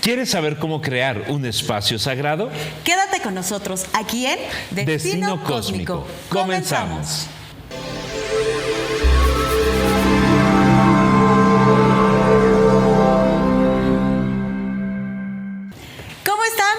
¿Quieres saber cómo crear un espacio sagrado? Quédate con nosotros aquí en Destino Cósmico. Comenzamos.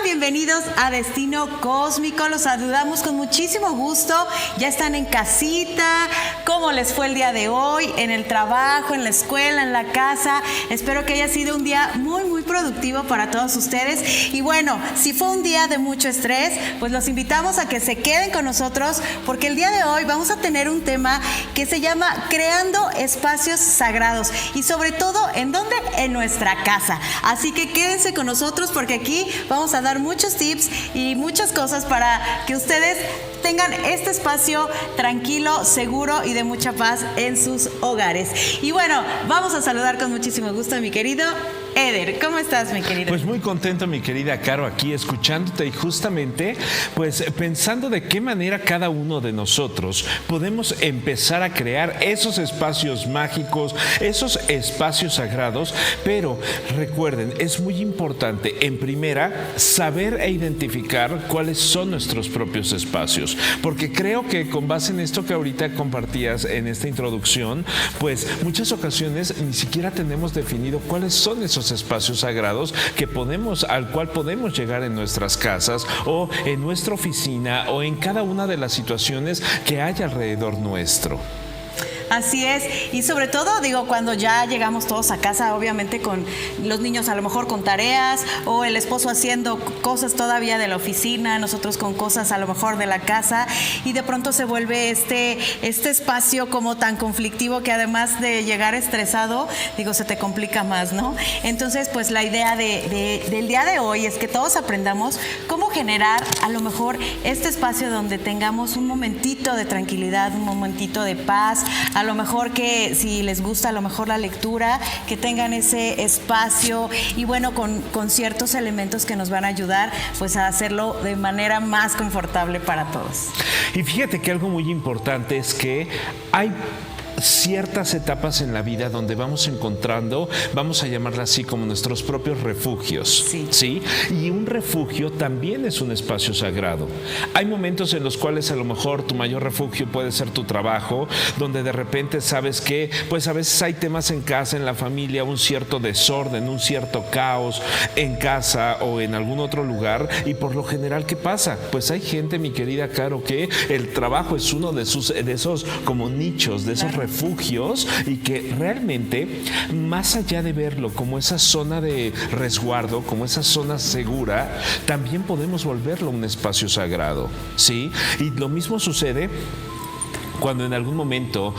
Bienvenidos a Destino Cósmico, los saludamos con muchísimo gusto, ya están en casita, ¿cómo les fue el día de hoy? En el trabajo, en la escuela, en la casa, espero que haya sido un día muy productivo para todos ustedes y bueno, si fue un día de mucho estrés, pues los invitamos a que se queden con nosotros porque el día de hoy vamos a tener un tema que se llama Creando Espacios Sagrados y sobre todo, ¿en dónde? En nuestra casa, así que quédense con nosotros porque aquí vamos a dar muchos tips y muchas cosas para que ustedes tengan este espacio tranquilo, seguro y de mucha paz en sus hogares. Y bueno, vamos a saludar con muchísimo gusto a mi querido Eder. ¿Cómo estás, mi querido? Pues muy contento, mi querida Caro, aquí escuchándote y justamente pues pensando de qué manera cada uno de nosotros podemos empezar a crear esos espacios mágicos, esos espacios sagrados, pero recuerden, es muy importante en primera saber e identificar cuáles son nuestros propios espacios, porque creo que con base en esto que ahorita compartías en esta introducción, pues muchas ocasiones ni siquiera tenemos definido cuáles son esos espacios sagrados al cual podemos llegar en nuestras casas o en nuestra oficina o en cada una de las situaciones que hay alrededor nuestro. Así es, y sobre todo, digo, cuando ya llegamos todos a casa, obviamente con los niños a lo mejor con tareas o el esposo haciendo cosas todavía de la oficina, nosotros con cosas a lo mejor de la casa y de pronto se vuelve este espacio como tan conflictivo que además de llegar estresado, digo, se te complica más, ¿no? Entonces, pues la idea del día de hoy es que todos aprendamos cómo generar a lo mejor este espacio donde tengamos un momentito de tranquilidad, un momentito de paz, a lo mejor que si les gusta a lo mejor la lectura, que tengan ese espacio y bueno, con ciertos elementos que nos van a ayudar pues a hacerlo de manera más confortable para todos. Y fíjate que algo muy importante es que hay ciertas etapas en la vida donde vamos encontrando, vamos a llamarla así, como nuestros propios refugios. ¿Sí? Y un refugio también es un espacio sagrado. Hay momentos en los cuales a lo mejor tu mayor refugio puede ser tu trabajo, donde de repente sabes que pues a veces hay temas en casa, en la familia, un cierto desorden, un cierto caos en casa o en algún otro lugar y por lo general, ¿qué pasa? Pues hay gente, mi querida Caro, que el trabajo es uno de esos como nichos, de esos refugios y que realmente, más allá de verlo como esa zona de resguardo, como esa zona segura, también podemos volverlo un espacio sagrado, ¿sí? Y lo mismo sucede cuando en algún momento,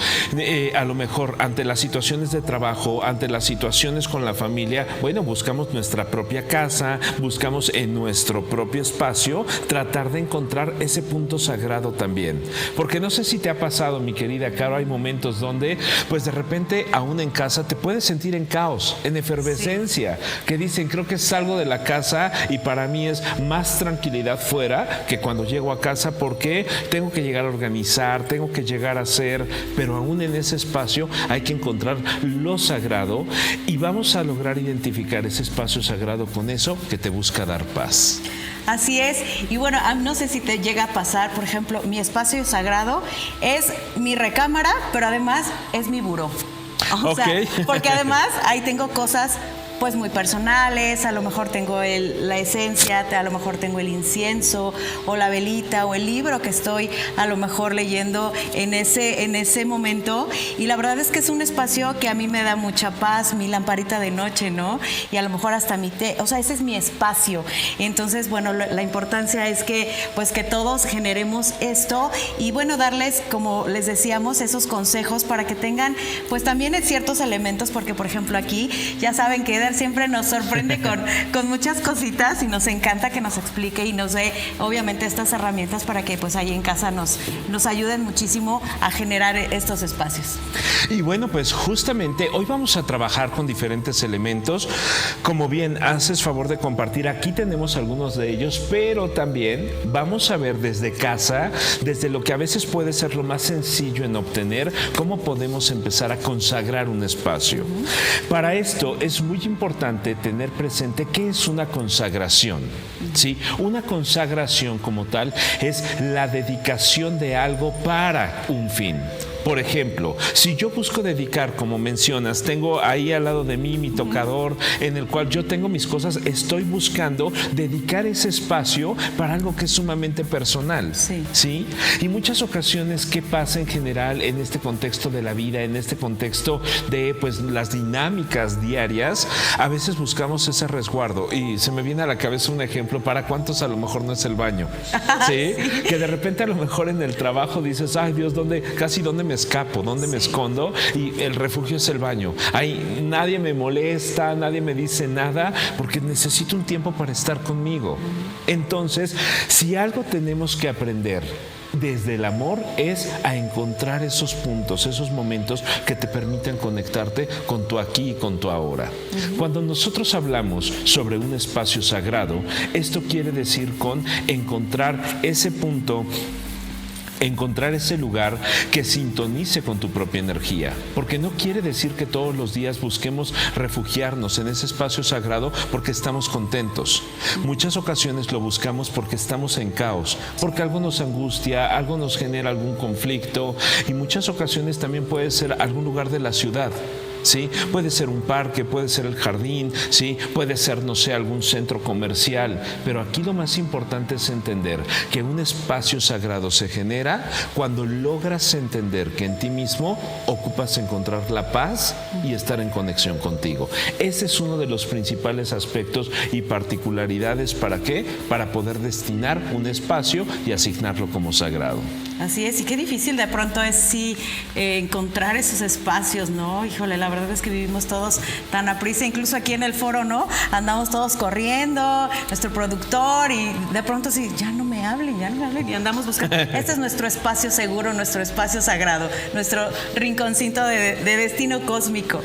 a lo mejor ante las situaciones de trabajo, ante las situaciones con la familia, bueno, buscamos nuestra propia casa, buscamos en nuestro propio espacio tratar de encontrar ese punto sagrado también. Porque no sé si te ha pasado, mi querida Caro, hay momentos donde, pues de repente, aún en casa, te puedes sentir en caos, en efervescencia, que dicen, creo que salgo de la casa y para mí es más tranquilidad fuera que cuando llego a casa porque tengo que llegar a organizar, tengo que llegar a ser, pero aún en ese espacio hay que encontrar lo sagrado y vamos a lograr identificar ese espacio sagrado con eso que te busca dar paz. Así es, y bueno, no sé si te llega a pasar, por ejemplo, mi espacio sagrado es mi recámara, pero además es mi buró. O sea, porque además ahí tengo cosas pues muy personales, a lo mejor tengo la esencia, a lo mejor tengo el incienso o la velita o el libro que estoy a lo mejor leyendo en ese momento y la verdad es que es un espacio que a mí me da mucha paz, mi lamparita de noche, ¿no? Y a lo mejor hasta mi té, o sea, ese es mi espacio. Entonces, bueno, la importancia es que pues que todos generemos esto y bueno, darles, como les decíamos, esos consejos para que tengan pues también ciertos elementos, porque por ejemplo aquí ya saben que siempre nos sorprende con muchas cositas y nos encanta que nos explique y nos dé obviamente estas herramientas para que pues ahí en casa nos ayuden muchísimo a generar estos espacios. Y bueno, pues justamente hoy vamos a trabajar con diferentes elementos. Como bien haces favor de compartir, aquí tenemos algunos de ellos, pero también vamos a ver desde casa, desde lo que a veces puede ser lo más sencillo en obtener, cómo podemos empezar a consagrar un espacio. Para esto es muy importante importante tener presente qué es una consagración. ¿Sí? Una consagración como tal es la dedicación de algo para un fin. Por ejemplo, si yo busco dedicar, como mencionas, tengo ahí al lado de mí mi tocador en el cual yo tengo mis cosas, estoy buscando dedicar ese espacio para algo que es sumamente personal. Sí. ¿Sí? Y muchas ocasiones, ¿qué pasa en general en este contexto de la vida, en este contexto de pues las dinámicas diarias? A veces buscamos ese resguardo y se me viene a la cabeza un ejemplo, ¿para cuántos a lo mejor no es el baño? ¿Sí? Sí. Que de repente a lo mejor en el trabajo dices, ay Dios, ¿dónde me escapo? ¿Dónde me escondo? Y el refugio es el baño. Ahí nadie me molesta, nadie me dice nada, porque necesito un tiempo para estar conmigo. Entonces, si algo tenemos que aprender desde el amor es a encontrar esos puntos, esos momentos que te permiten conectarte con tu aquí y con tu ahora. Cuando nosotros hablamos sobre un espacio sagrado, esto quiere decir con encontrar ese punto, encontrar ese lugar que sintonice con tu propia energía, porque no quiere decir que todos los días busquemos refugiarnos en ese espacio sagrado porque estamos contentos. Muchas ocasiones lo buscamos porque estamos en caos, porque algo nos angustia, algo nos genera algún conflicto, y muchas ocasiones también puede ser algún lugar de la ciudad. ¿Sí? Puede ser un parque, puede ser el jardín, ¿sí? Puede ser, no sé, algún centro comercial, pero aquí lo más importante es entender que un espacio sagrado se genera cuando logras entender que en ti mismo ocupas encontrar la paz y estar en conexión contigo. Ese es uno de los principales aspectos y particularidades. ¿Para qué? Para poder destinar un espacio y asignarlo como sagrado. Así es, y qué difícil de pronto es encontrar esos espacios, ¿no? Híjole, la verdad es que vivimos todos tan aprisa, incluso aquí en el foro, ¿no? Andamos todos corriendo, nuestro productor, y de pronto sí, ya no me hablen, y andamos buscando. Este es nuestro espacio seguro, nuestro espacio sagrado, nuestro rinconcito de destino cósmico.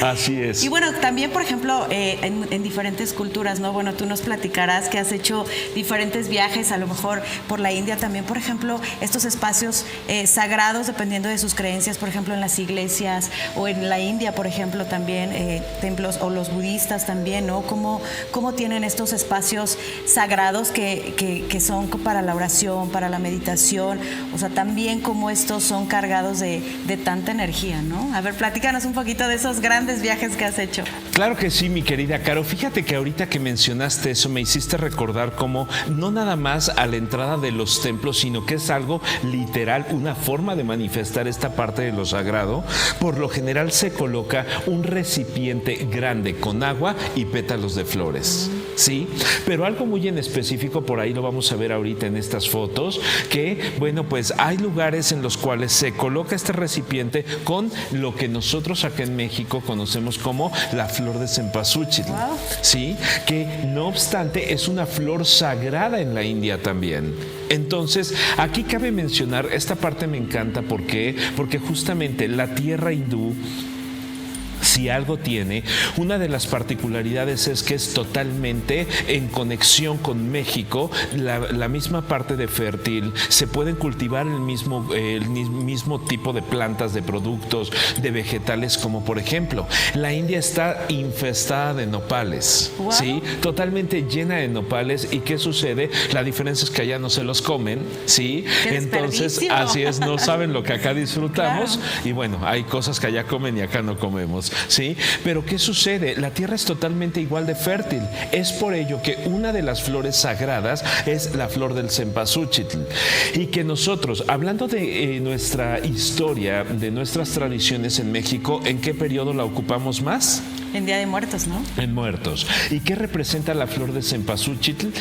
Así es. Y bueno, también, por ejemplo, en diferentes culturas, ¿no? Bueno, tú nos platicarás que has hecho diferentes viajes, a lo mejor por la India también, por ejemplo, estos espacios sagrados, dependiendo de sus creencias, por ejemplo, en las iglesias, o en la India, por ejemplo, también templos, o los budistas también, ¿no? ¿Cómo tienen estos espacios sagrados que son para la oración, para la meditación? O sea, también cómo estos son cargados de tanta energía, ¿no? A ver, platícanos un poquito de esos grandes viajes que has hecho. Claro que sí, mi querida Caro. Fíjate que ahorita que mencionaste eso, me hiciste recordar cómo no nada más a la entrada de los templos, sino que es algo literal, una forma de manifestar esta parte de lo sagrado. Por lo general se coloca un recipiente grande con agua y pétalos de flores, ¿sí? Pero algo muy en específico, por ahí lo vamos a ver ahorita en estas fotos, que, bueno, pues hay lugares en los cuales se coloca este recipiente con lo que nosotros acá en México conocemos como la flor de cempasúchil, ¿sí? Que no obstante es una flor sagrada en la India también. Entonces, aquí cabe mencionar, esta parte me encanta, ¿por qué? Porque justamente la tierra hindú, si algo tiene, una de las particularidades es que es totalmente en conexión con México. La misma parte de fértil, se pueden cultivar el mismo tipo de plantas, de productos, de vegetales, como por ejemplo, la India está infestada de nopales, ¿sí? Totalmente llena de nopales. ¿Y qué sucede? La diferencia es que allá no se los comen, ¿sí? Entonces, así es, no saben lo que acá disfrutamos. Claro. Y bueno, hay cosas que allá comen y acá no comemos, ¿sí? Pero ¿qué sucede? La tierra es totalmente igual de fértil. Es por ello que una de las flores sagradas es la flor del cempasúchil. Y que nosotros, hablando de nuestra historia, de nuestras tradiciones en México, ¿en qué periodo la ocupamos más? En Día de Muertos, ¿no? En Muertos. ¿Y qué representa la flor de cempasúchil?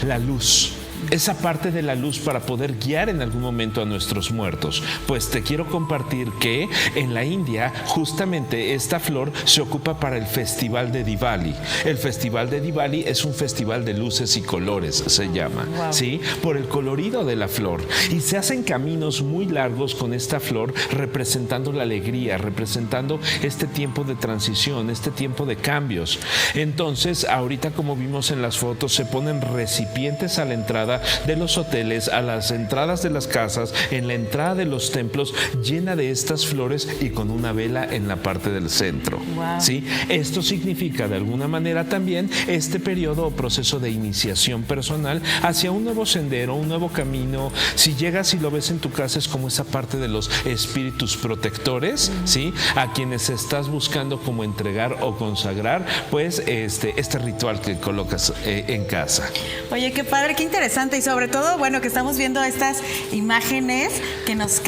La luz. Esa parte de la luz para poder guiar en algún momento a nuestros muertos. Pues te quiero compartir que en la India justamente esta flor se ocupa para el festival de Diwali. El festival de Diwali es un festival de luces y colores, se llama, ¿sí? Por el colorido de la flor. Y se hacen caminos muy largos con esta flor, representando la alegría, representando este tiempo de transición, este tiempo de cambios. Entonces, ahorita, como vimos en las fotos, se ponen recipientes a la entrada entrada de los hoteles, a las entradas de las casas, en la entrada de los templos, llena de estas flores y con una vela en la parte del centro. Wow. ¿Sí? Esto significa de alguna manera también este periodo o proceso de iniciación personal hacia un nuevo sendero, un nuevo camino. Si llegas y lo ves en tu casa, es como esa parte de los espíritus protectores, ¿sí? A quienes estás buscando como entregar o consagrar, pues este ritual que colocas en casa. Oye, qué padre, qué interesante, y sobre todo, bueno, que estamos viendo estas imágenes que nos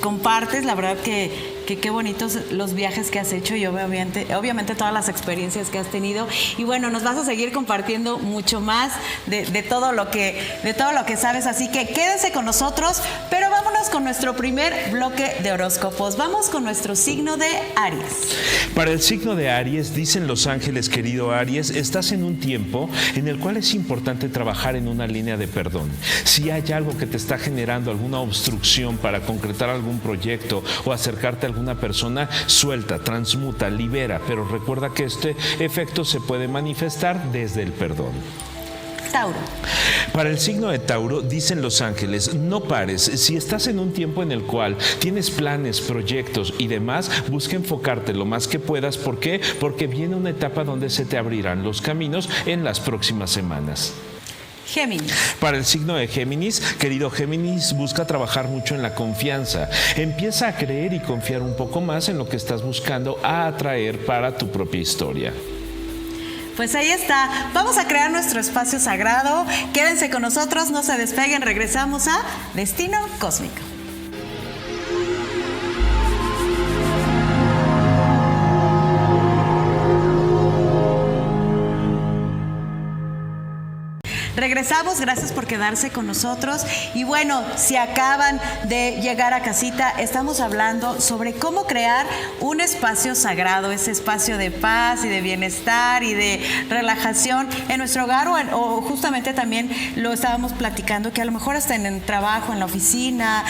compartes. La verdad que qué bonitos los viajes que has hecho y obviamente todas las experiencias que has tenido. Y bueno, nos vas a seguir compartiendo mucho más de todo lo que sabes, así que quédense con nosotros, pero vámonos con nuestro primer bloque de horóscopos. Vamos con nuestro signo de Aries. Para el signo de Aries, dicen los ángeles, querido Aries, estás en un tiempo en el cual es importante trabajar en una línea de perdón. Si hay algo que te está generando alguna obstrucción para concretar algún proyecto o acercarte a alguna persona, suelta, transmuta, libera, pero recuerda que este efecto se puede manifestar desde el perdón. Tauro. Para el signo de Tauro, dicen los ángeles, no pares. Si estás en un tiempo en el cual tienes planes, proyectos y demás, busca enfocarte lo más que puedas. ¿Por qué? Porque viene una etapa donde se te abrirán los caminos en las próximas semanas. Géminis. Para el signo de Géminis, querido Géminis, busca trabajar mucho en la confianza. Empieza a creer y confiar un poco más en lo que estás buscando a atraer para tu propia historia. Pues ahí está, vamos a crear nuestro espacio sagrado. Quédense con nosotros, no se despeguen, regresamos a Destino Cósmico. Regresamos, gracias por quedarse con nosotros. Y bueno, si acaban de llegar a casita, estamos hablando sobre cómo crear un espacio sagrado, ese espacio de paz y de bienestar y de relajación en nuestro hogar, o justamente también lo estábamos platicando, que a lo mejor hasta en el trabajo, en la oficina,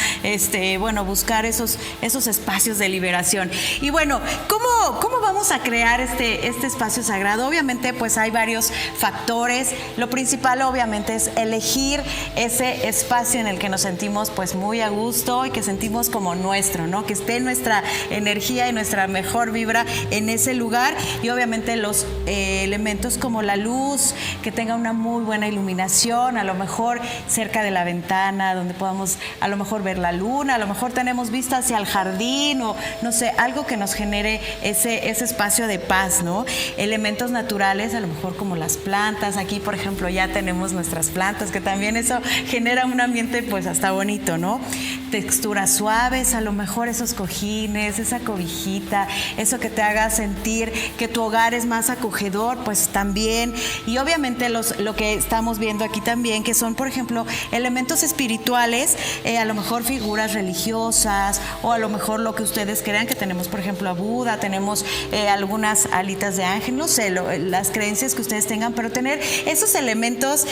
bueno, buscar esos espacios de liberación. Y bueno, ¿cómo vamos a crear este espacio sagrado? Obviamente, pues hay varios factores. Lo principal, obviamente, es elegir ese espacio en el que nos sentimos pues muy a gusto y que sentimos como nuestro, ¿no? Que esté nuestra energía y nuestra mejor vibra en ese lugar, y obviamente los elementos como la luz, que tenga una muy buena iluminación, a lo mejor cerca de la ventana donde podamos a lo mejor ver la luna, a lo mejor tenemos vista hacia el jardín, o no sé, algo que nos genere ese espacio de paz, ¿no? Elementos naturales, a lo mejor como las plantas. Aquí, por ejemplo, ya tenemos nuestras plantas, que también eso genera un ambiente pues hasta bonito, ¿no? Texturas suaves, a lo mejor esos cojines, esa cobijita, eso que te haga sentir que tu hogar es más acogedor, pues también. Y obviamente lo que estamos viendo aquí también, que son, por ejemplo, elementos espirituales, a lo mejor figuras religiosas, o a lo mejor lo que ustedes crean, que tenemos, por ejemplo, a Buda, tenemos algunas alitas de ángel, no sé, las creencias que ustedes tengan, pero tener esos elementos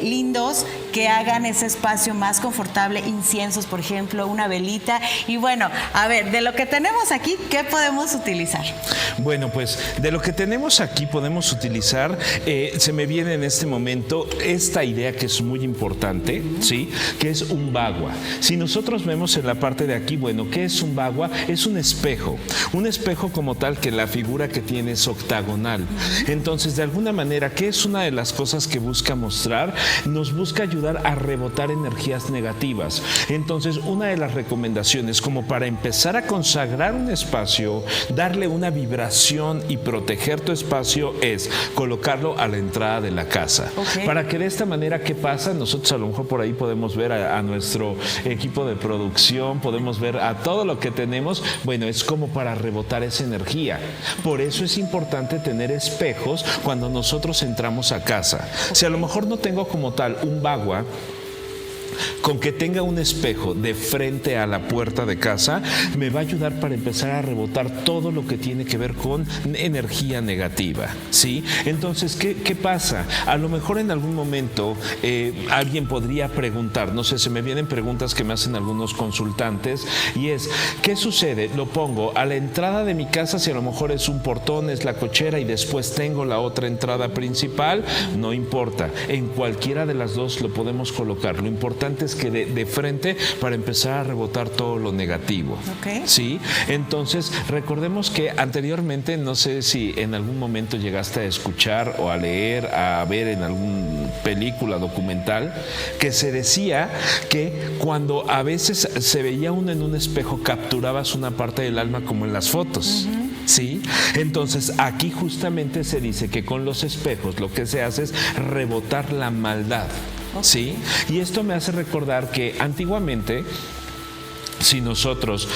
lindos que hagan ese espacio más confortable, inciensos, por ejemplo, una velita. Y bueno, a ver, de lo que tenemos aquí, ¿qué podemos utilizar? Bueno, pues de lo que tenemos aquí podemos utilizar, se me viene en este momento esta idea que es muy importante, ¿sí? Que es un bagua. Si nosotros vemos en la parte de aquí, bueno, ¿qué es un bagua? Es un espejo como tal, que la figura que tiene es octagonal. Entonces, de alguna manera, ¿qué es una de las cosas que busca mostrar? Nos busca ayudar a rebotar energías negativas. Entonces, una de las recomendaciones como para empezar a consagrar un espacio, darle una vibración y proteger tu espacio, es colocarlo a la entrada de la casa. Okay. Para que de esta manera, ¿qué pasa? Nosotros a lo mejor por ahí podemos ver a nuestro equipo de producción, podemos ver a todo lo que tenemos. Bueno, es como para rebotar esa energía. Por eso es importante tener espejos cuando nosotros entramos a casa. Si a lo mejor no tengo como tal un bagua, con que tenga un espejo de frente a la puerta de casa, me va a ayudar para empezar a rebotar todo lo que tiene que ver con energía negativa, ¿sí? Entonces, ¿qué pasa? A lo mejor en algún momento alguien podría preguntar, no sé, se me vienen preguntas que me hacen algunos consultantes, y es, ¿qué sucede? Lo pongo a la entrada de mi casa, si a lo mejor es un portón, es la cochera y después tengo la otra entrada principal, no importa, en cualquiera de las dos lo podemos colocar. Lo importante es que de frente, para empezar a rebotar todo lo negativo. Okay. ¿Sí? Entonces, recordemos que anteriormente, no sé si en algún momento llegaste a escuchar o a leer, a ver en alguna película, documental, que se decía que cuando a veces se veía uno en un espejo, capturabas una parte del alma como en las fotos. ¿Sí? Entonces, aquí justamente se dice que con los espejos lo que se hace es rebotar la maldad. ¿Sí? Y esto me hace recordar que antiguamente, si nosotros,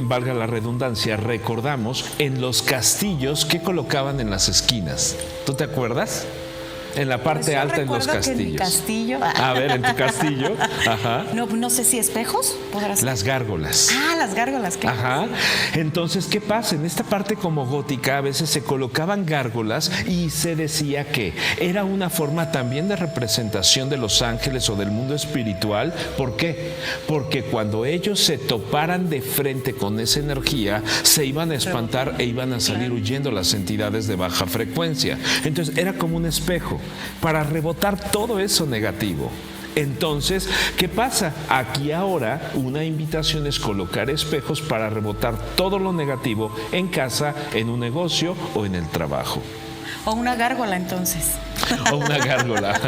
valga la redundancia, recordamos en los castillos que colocaban en las esquinas. ¿Tú te acuerdas? En la parte pues alta, en los castillos. En mi castillo. A ver, en tu castillo. Ajá. No sé si espejos podrás. Las gárgolas. Las gárgolas, claro. Ajá. Entonces, ¿qué pasa? En esta parte como gótica a veces se colocaban gárgolas y se decía que era una forma también de representación de los ángeles o del mundo espiritual. ¿Por qué? Porque cuando ellos se toparan de frente con esa energía, se iban a espantar e iban a salir huyendo las entidades de baja frecuencia. Entonces, era como un espejo para rebotar todo eso negativo. Entonces, ¿qué pasa? Aquí ahora una invitación es colocar espejos para rebotar todo lo negativo en casa, en un negocio o en el trabajo. O una gárgola, entonces. O una gárgola.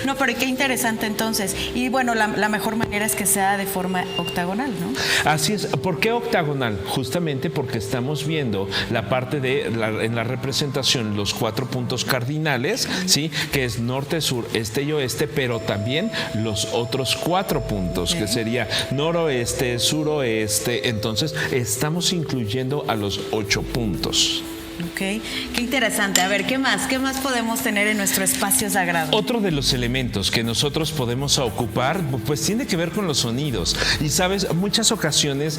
No, pero qué interesante entonces. Y bueno, la mejor manera es que sea de forma octagonal, ¿no? Así es. ¿Por qué octagonal? Justamente porque estamos viendo la parte en la representación, los 4 puntos cardinales, ¿sí? Que es norte, sur, este y oeste, pero también los otros 4 puntos, que sería noroeste, suroeste. Entonces, estamos incluyendo a los 8 puntos. Ok, qué interesante. A ver, ¿qué más? ¿Qué más podemos tener en nuestro espacio sagrado? Otro de los elementos que nosotros podemos ocupar, pues tiene que ver con los sonidos. Y sabes, muchas ocasiones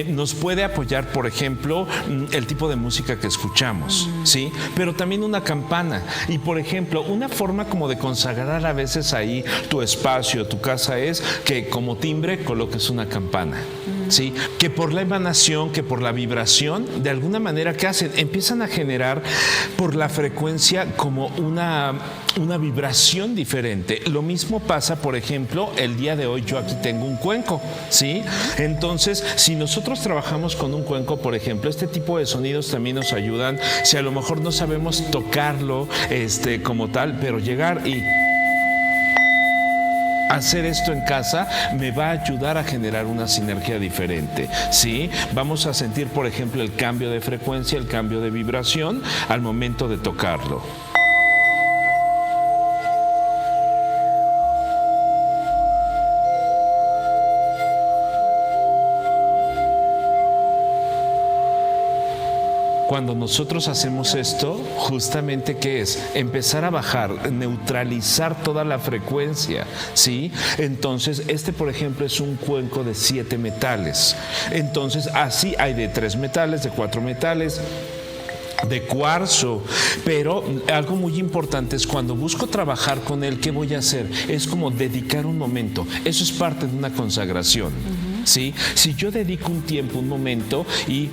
nos puede apoyar, por ejemplo, el tipo de música que escuchamos, ¿sí? Pero también una campana. Y, por ejemplo, una forma como de consagrar a veces ahí tu espacio, tu casa, es que como timbre coloques una campana. ¿Sí? Que por la emanación, que por la vibración, de alguna manera, ¿qué hacen? Empiezan a generar por la frecuencia como una vibración diferente. Lo mismo pasa, por ejemplo, el día de hoy yo aquí tengo un cuenco, ¿sí? Entonces, si nosotros trabajamos con un cuenco, por ejemplo, este tipo de sonidos también nos ayudan. Si a lo mejor no sabemos tocarlo como tal, pero llegar y hacer esto en casa me va a ayudar a generar una sinergia diferente, ¿sí? Vamos a sentir, por ejemplo, el cambio de frecuencia, el cambio de vibración al momento de tocarlo. Cuando nosotros hacemos esto, justamente, ¿qué es? Empezar a bajar, neutralizar toda la frecuencia, ¿sí? Entonces, por ejemplo, es un cuenco de 7 metales. Entonces, así hay de 3 metales, de 4 metales, de cuarzo, pero algo muy importante es cuando busco trabajar con él, ¿qué voy a hacer? Es como dedicar un momento. Eso es parte de una consagración, ¿sí? Si yo dedico un tiempo, un momento, y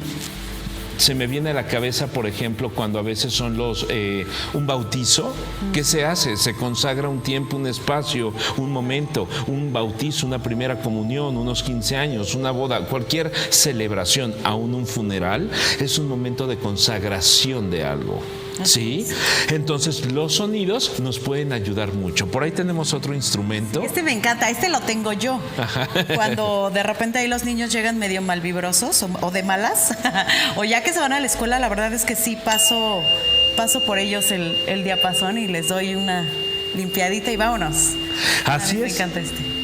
se me viene a la cabeza, por ejemplo, cuando a veces son un bautizo, ¿qué se hace? Se consagra un tiempo, un espacio, un momento, un bautizo, una primera comunión, unos 15 años, una boda, cualquier celebración, aún un funeral, es un momento de consagración de algo. ¿Sí? Entonces los sonidos nos pueden ayudar mucho. Por ahí tenemos otro instrumento. Me encanta, lo tengo yo. Ajá. Cuando de repente ahí los niños llegan medio malvibrosos o de malas, o ya que se van a la escuela, la verdad es que sí paso por ellos el diapasón y les doy una limpiadita y vámonos. Así es. Me encanta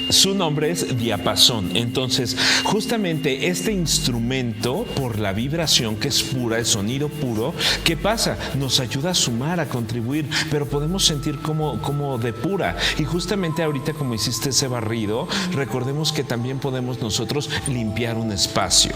Su nombre es diapasón. Entonces, justamente este instrumento, por la vibración que es pura, es sonido puro, ¿qué pasa? Nos ayuda a sumar, a contribuir, pero podemos sentir como depura. Y justamente ahorita, como hiciste ese barrido, recordemos que también podemos nosotros limpiar un espacio.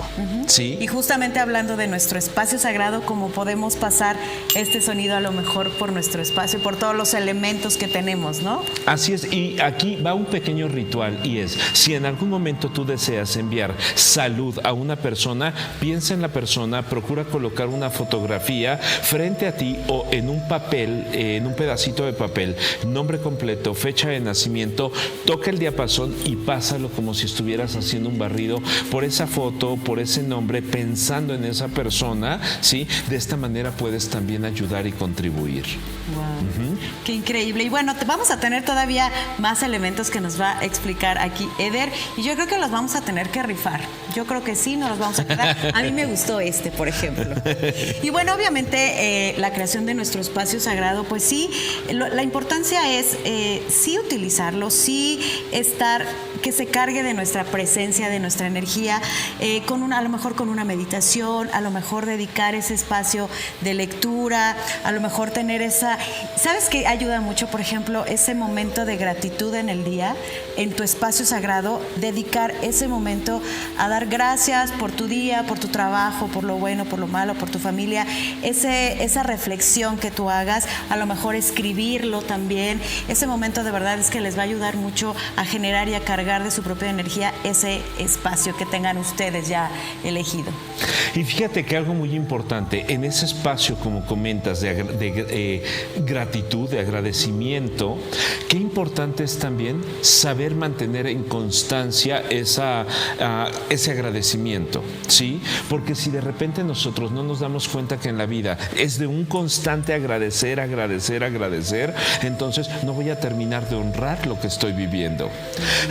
¿Sí? Y justamente hablando de nuestro espacio sagrado, ¿cómo podemos pasar este sonido a lo mejor por nuestro espacio, por todos los elementos que tenemos, ¿no? Así es, y aquí va un pequeño ritual, y es, si en algún momento tú deseas enviar salud a una persona, piensa en la persona, procura colocar una fotografía frente a ti o en un papel, en un pedacito de papel, nombre completo, fecha de nacimiento, toca el diapasón y pásalo como si estuvieras haciendo un barrido por esa foto, por ese nombre, pensando en esa persona, ¿sí? De esta manera puedes también ayudar y contribuir. Wow. Qué increíble. Y bueno, vamos a tener todavía más elementos que nos va a explicar aquí Eder, y yo creo que los vamos a tener que rifar. Yo creo que sí, nos los vamos a quedar. A mí me gustó este, por ejemplo. Y bueno, obviamente la creación de nuestro espacio sagrado, pues sí, la importancia es sí utilizarlo, sí estar, que se cargue de nuestra presencia, de nuestra energía, a lo mejor con una meditación, a lo mejor dedicar ese espacio de lectura, a lo mejor tener esa... ¿Sabes qué ayuda mucho? Por ejemplo, ese momento de gratitud en el día, en tu espacio sagrado, dedicar ese momento a dar gracias por tu día, por tu trabajo, por lo bueno, por lo malo, por tu familia, esa reflexión que tú hagas, a lo mejor escribirlo también, ese momento de verdad es que les va a ayudar mucho a generar y a cargar de su propia energía ese espacio que tengan ustedes ya elegido. Y fíjate que algo muy importante, en ese espacio, como comentas, de gratitud, de agradecimiento, qué importante es también saber mantener en constancia ese agradecimiento, ¿sí? Porque si de repente nosotros no nos damos cuenta que en la vida es de un constante agradecer, entonces no voy a terminar de honrar lo que estoy viviendo.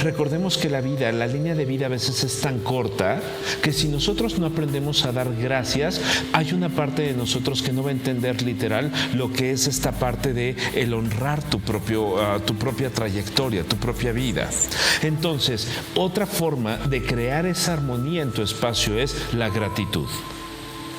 Recordemos que la línea de vida a veces es tan corta que si nosotros no aprendemos a dar gracias, hay una parte de nosotros que no va a entender literal lo que es esta parte de el honrar tu propia trayectoria, tu propia vida. Entonces, otra forma de crear esa armonía en tu espacio es la gratitud.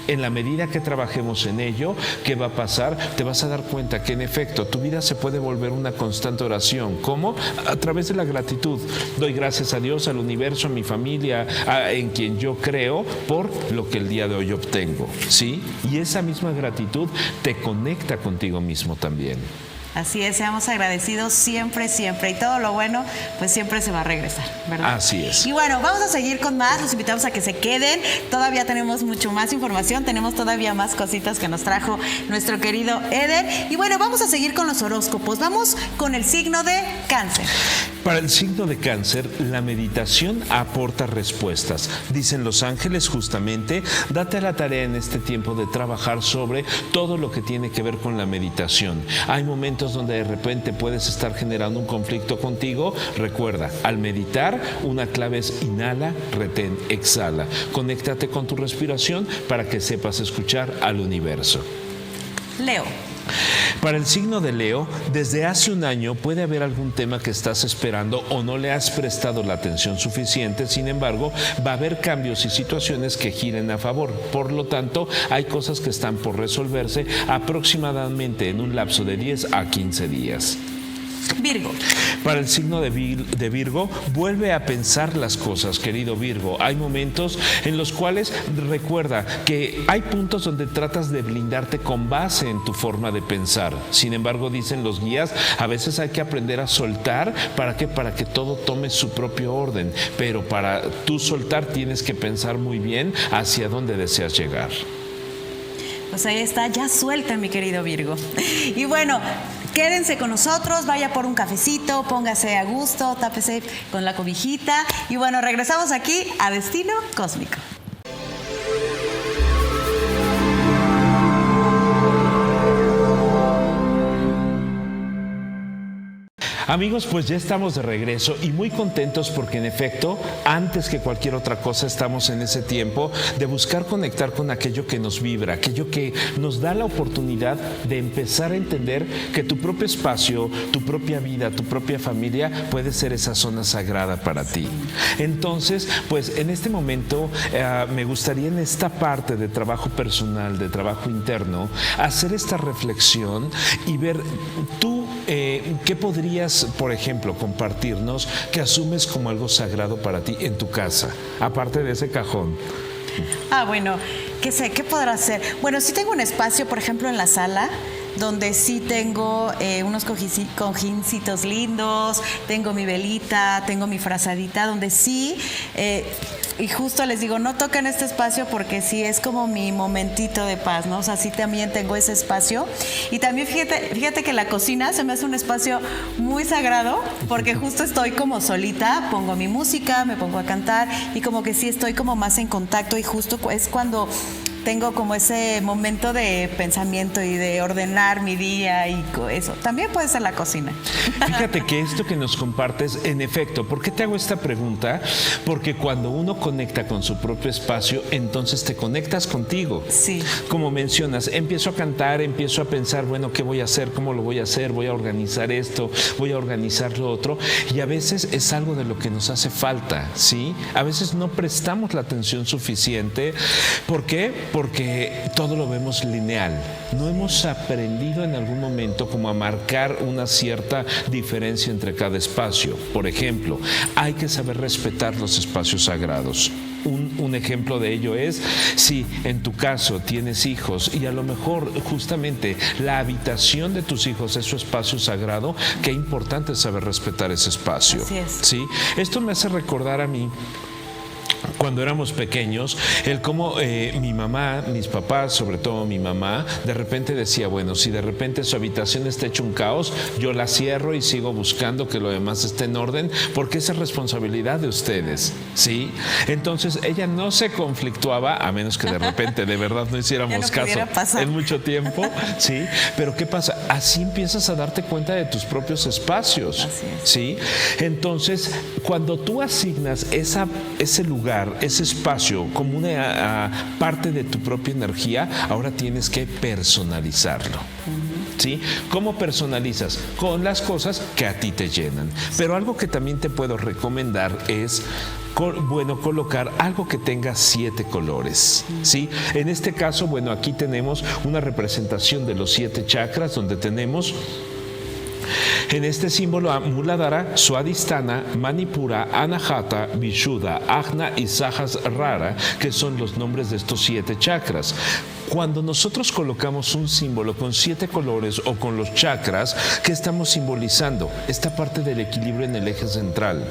En la medida que trabajemos en ello, ¿qué va a pasar? Te vas a dar cuenta que en efecto tu vida se puede volver una constante oración. ¿Cómo? A través de la gratitud. Doy gracias a Dios, al universo, a mi familia, en quien yo creo, por lo que el día de hoy obtengo, ¿sí? Y esa misma gratitud te conecta contigo mismo también. Así es, seamos agradecidos siempre, siempre. Y todo lo bueno, pues siempre se va a regresar, ¿verdad? Así es. Y bueno, vamos a seguir con más. Los invitamos a que se queden. Todavía tenemos mucho más información. Tenemos todavía más cositas que nos trajo nuestro querido Eder. Y bueno, vamos a seguir con los horóscopos. Vamos con el signo de Cáncer. Para el signo de Cáncer, la meditación aporta respuestas. Dicen los ángeles justamente, date a la tarea en este tiempo de trabajar sobre todo lo que tiene que ver con la meditación. Hay momentos donde de repente puedes estar generando un conflicto contigo. Recuerda, al meditar, una clave es inhala, retén, exhala. Conéctate con tu respiración para que sepas escuchar al universo. Leo. Para el signo de Leo, desde hace un año puede haber algún tema que estás esperando o no le has prestado la atención suficiente. Sin embargo, va a haber cambios y situaciones que giren a favor. Por lo tanto, hay cosas que están por resolverse aproximadamente en un lapso de 10 a 15 días. Virgo. Para el signo de Virgo, vuelve a pensar las cosas, querido Virgo. Hay momentos en los cuales recuerda que hay puntos donde tratas de blindarte con base en tu forma de pensar. Sin embargo, dicen los guías, a veces hay que aprender a soltar. ¿Para qué? Para que todo tome su propio orden. Pero para tú soltar tienes que pensar muy bien hacia dónde deseas llegar. Pues ahí está, ya suelta, mi querido Virgo. Y bueno, quédense con nosotros, vaya por un cafecito, póngase a gusto, tápese con la cobijita. Y bueno, regresamos aquí a Destino Cósmico. Amigos, pues ya estamos de regreso y muy contentos porque en efecto, antes que cualquier otra cosa, estamos en ese tiempo de buscar conectar con aquello que nos vibra, aquello que nos da la oportunidad de empezar a entender que tu propio espacio, tu propia vida, tu propia familia puede ser esa zona sagrada para ti. Entonces, pues en este momento me gustaría en esta parte de trabajo personal, de trabajo interno, hacer esta reflexión y ver tú qué podrías, por ejemplo, compartirnos que asumes como algo sagrado para ti en tu casa, aparte de ese cajón. Bueno, ¿qué podrá hacer? Bueno, sí tengo un espacio, por ejemplo, en la sala, donde sí tengo unos cojincitos lindos, tengo mi velita, tengo mi frazadita, donde sí, y justo les digo, no toquen este espacio porque sí es como mi momentito de paz, ¿no? O sea, sí también tengo ese espacio. Y también fíjate que la cocina se me hace un espacio muy sagrado porque justo estoy como solita, pongo mi música, me pongo a cantar y como que sí estoy como más en contacto y justo es cuando tengo como ese momento de pensamiento y de ordenar mi día y eso. También puede ser la cocina. Fíjate que esto que nos compartes, en efecto, ¿por qué te hago esta pregunta? Porque cuando uno conecta con su propio espacio, entonces te conectas contigo. Sí. Como mencionas, empiezo a cantar, empiezo a pensar, bueno, ¿qué voy a hacer? ¿Cómo lo voy a hacer? Voy a organizar esto, voy a organizar lo otro. Y a veces es algo de lo que nos hace falta, ¿sí? A veces no prestamos la atención suficiente. ¿Por qué? Porque todo lo vemos lineal. No hemos aprendido en algún momento como a marcar una cierta diferencia entre cada espacio. Por ejemplo, hay que saber respetar los espacios sagrados. Un ejemplo de ello es si en tu caso tienes hijos y a lo mejor justamente la habitación de tus hijos es su espacio sagrado, qué importante es saber respetar ese espacio. Así es. ¿Sí? Esto me hace recordar a mí cuando éramos pequeños, el cómo mi mamá, mis papás, sobre todo mi mamá, de repente decía, bueno, si de repente su habitación está hecho un caos, yo la cierro y sigo buscando que lo demás esté en orden, porque esa es responsabilidad de ustedes, ¿sí? Entonces, ella no se conflictuaba, a menos que de repente de verdad no hiciéramos caso en mucho tiempo, ¿sí? Pero ¿qué pasa? Así empiezas a darte cuenta de tus propios espacios, ¿sí? Entonces, cuando tú asignas ese lugar, ese espacio como una parte de tu propia energía, ahora tienes que personalizarlo. ¿Sí? ¿Cómo personalizas? Con las cosas que a ti te llenan. Pero algo que también te puedo recomendar es colocar algo que tenga 7 colores, ¿sí? En este caso, bueno, aquí tenemos una representación de los 7 chakras, donde tenemos en este símbolo Muladhara, Swadhisthana, Manipura, Anahata, Vishuddha, Ajna y Sahasrara, que son los nombres de estos 7 chakras. Cuando nosotros colocamos un símbolo con 7 colores o con los chakras, ¿qué estamos simbolizando? Esta parte del equilibrio en el eje central,